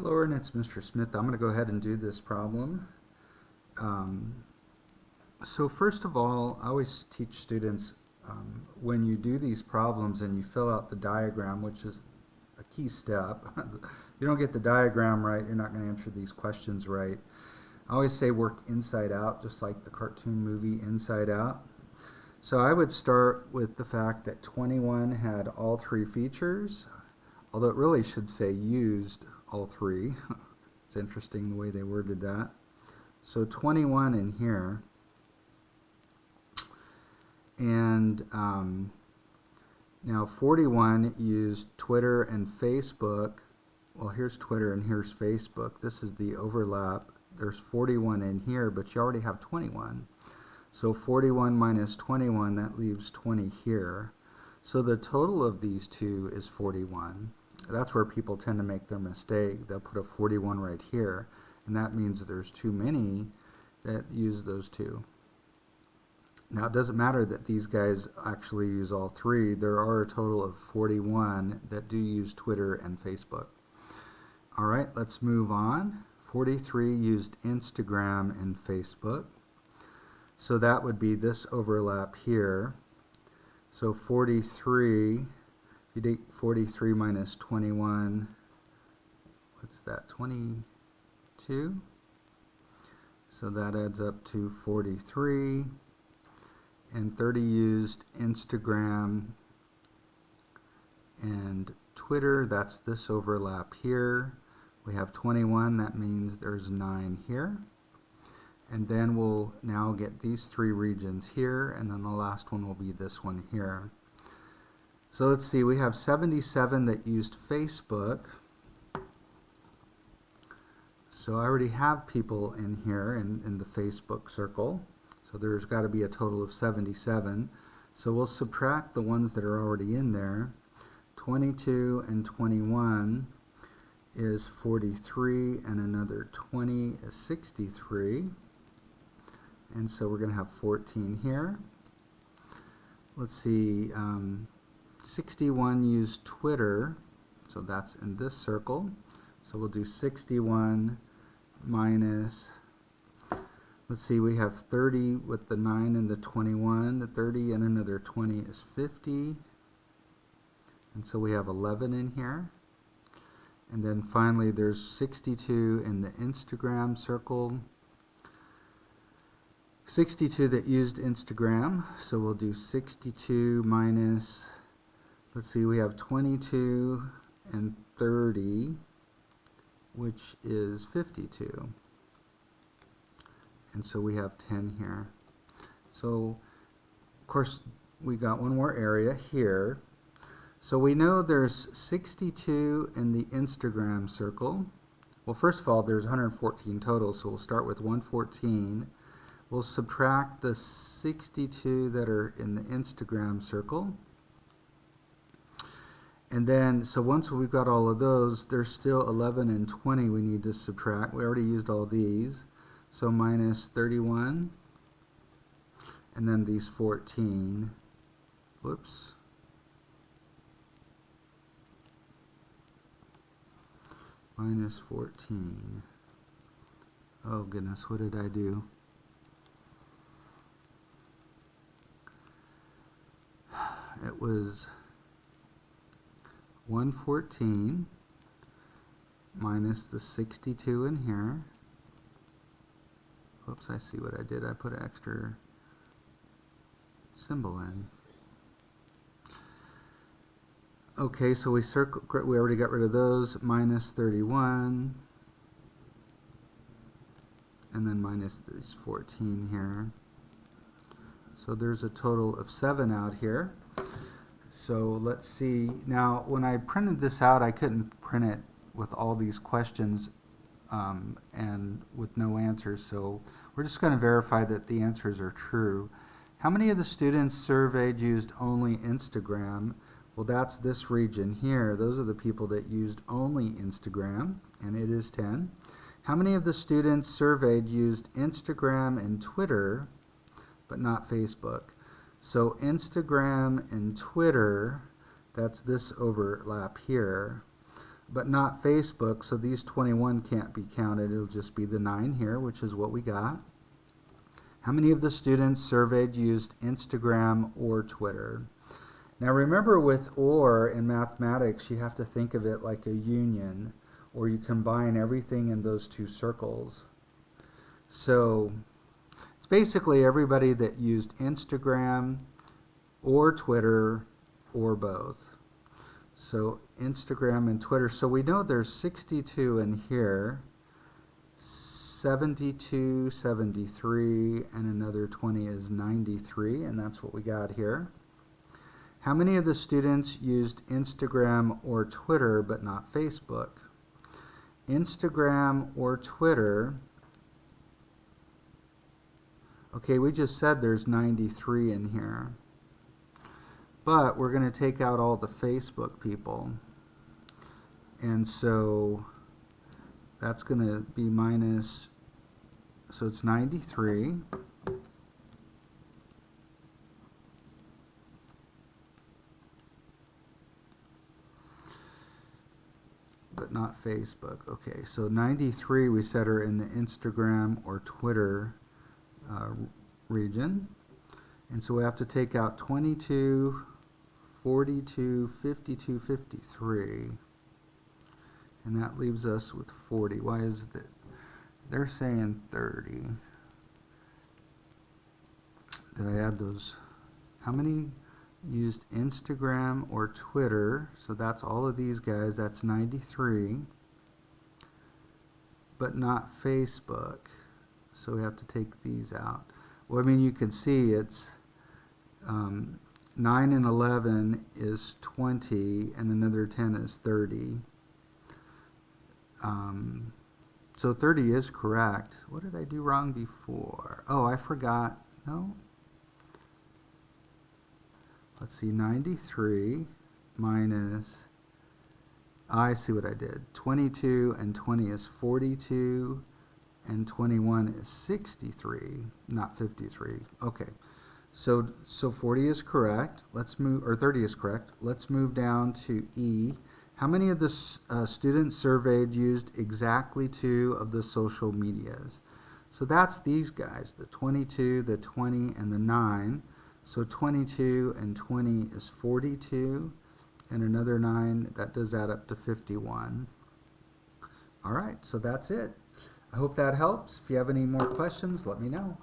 Lauren, it's Mr. Smith. I'm going to go ahead and do this problem. So first of all, I always teach students when you do these problems and you fill out the diagram, which is a key step. If you don't get the diagram right, you're not going to answer these questions right. I always say work inside out, just like the cartoon movie Inside Out. So I would start with the fact that 21 had all three features, although it really should say used all three. It's interesting the way they worded that. So 21 in here. And now 41 used Twitter and Facebook. Well, here's Twitter and here's Facebook. This is the overlap. There's 41 in here, but you already have 21. So 41 minus 21, that leaves 20 here. So the total of these two is 41. That's where people tend to make their mistake. They'll put a 41 right here, and that means there's too many that use those two. Now, it doesn't matter that these guys actually use all three. There are a total of 41 that do use Twitter and Facebook. All right, let's move on. 43 used Instagram and Facebook. So that would be this overlap here. So 43, you take 43 minus 21, what's that, 22? So that adds up to 43. And 30 used Instagram and Twitter. That's this overlap here. We have 21, that means there's 9 here. And then we'll now get these three regions here, and then the last one will be this one here. So let's see, we have 77 that used Facebook. So I already have people in here in the Facebook circle. So there's got to be a total of 77. So we'll subtract the ones that are already in there. 22 and 21 is 43, and another 20 is 63. And so we're going to have 14 here. Let's see, 61 used Twitter, so that's in this circle. So we'll do 61 minus, let's see, we have 30 with the 9 and the 21. The 30 and another 20 is 50. And so we have 11 in here. And then finally there's 62 in the Instagram circle. 62 that used Instagram, so we'll do 62 minus, let's see, we have 22 and 30, which is 52. And so we have 10 here. So, of course, we got one more area here. So we know there's 62 in the Instagram circle. Well, first of all, there's 114 total, so we'll start with 114. We'll subtract the 62 that are in the Instagram circle. And then, so once we've got all of those, there's still 11 and 20 we need to subtract. We already used all these. So minus 31. And then these 14. Whoops. Minus 14. Oh goodness, what did I do? It was 114 minus the 62 in here. Whoops, I see what I did. I put an extra symbol in. Okay, so we already got rid of those. Minus 31. And then minus this 14 here. So there's a total of 7 out here. So let's see. Now, when I printed this out, I couldn't print it with all these questions and with no answers. So we're just going to verify that the answers are true. How many of the students surveyed used only Instagram? Well, that's this region here. Those are the people that used only Instagram, and it is 10. How many of the students surveyed used Instagram and Twitter, but not Facebook? So Instagram and Twitter, that's this overlap here. but not Facebook, so these 21 can't be counted. It'll just be the 9 here, which is what we got. How many of the students surveyed used Instagram or Twitter? Now remember, with or in mathematics, you have to think of it like a union, or you combine everything in those two circles. So it's basically everybody that used Instagram or Twitter or both. So Instagram and Twitter. So we know there's 62 in here, 72, 73, and another 20 is 93, and that's what we got here. How many of the students used Instagram or Twitter but not Facebook? Instagram or Twitter. Okay, we just said there's 93 in here. But we're going to take out all the Facebook people. And so that's going to be minus, so it's 93. But not Facebook. Okay, so 93 we said are in the Instagram or Twitter region. And so we have to take out 22, 42, 52, 53. And that leaves us with 40. Why is that? They're saying 30. Did I add those? How many used Instagram or Twitter? So that's all of these guys. That's 93. But not Facebook. So we have to take these out. Well, I mean, you can see it's 9 and 11 is 20, and another 10 is 30. So 30 is correct. What did I do wrong before? Oh, I forgot. No. Let's see, 93 minus, I see what I did. 22 and 20 is 42, and 21 is 63, not 53. Okay. So 40 is correct. Let's move, or 30 is correct. Let's move down to E. How many of the students surveyed used exactly 2 of the social medias? So that's these guys, the 22, the 20, and the 9. So 22 and 20 is 42, and another 9, that does add up to 51. All right, so that's it. I hope that helps. If you have any more questions, let me know.